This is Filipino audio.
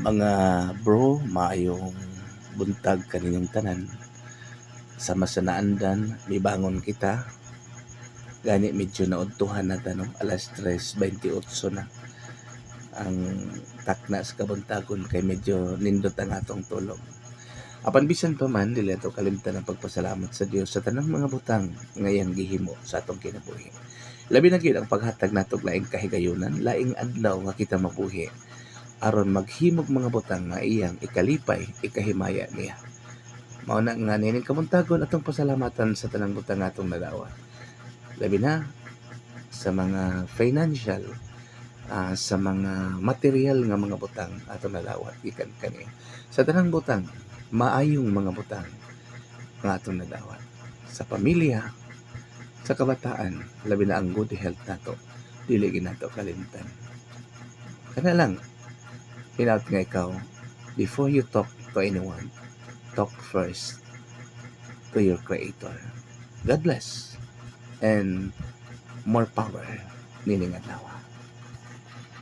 Mga bro, maayong buntag kaninyong tanan. Sa masanaandan, mibangon kita. Gani medyo naudtuhan na tanong, alas 3:28 na. Ang takna sa kabuntagon kay medyo nindot ang atong tulog. Apan bisan pa man, dili ato kalimtan ang pagpasalamat sa Dios sa tanang mga butang ngayang gihimo sa atong kinabuhi. Labi na gyud ang paghatag natog laing kahigayunan, laing adlaw nga kita mabuhi aron maghimog mga butang nga iyang ikalipay, ikahimaya niya. Mao na nga nining kamuntagon atong pasalamatan sa tanang butang nga atong nadawat. Labi na sa mga financial, sa mga material nga mga butang atong nadawat gikan kani. Sa tanang butang, maayong mga butang nga atong nadawat. Sa pamilya, sa kabataan, labi na ang good health nato, dili ginato kalimtan. Kana lang, hinaut nga ikaw, before you talk to anyone, talk first to your Creator. God bless and more power nining adlaw.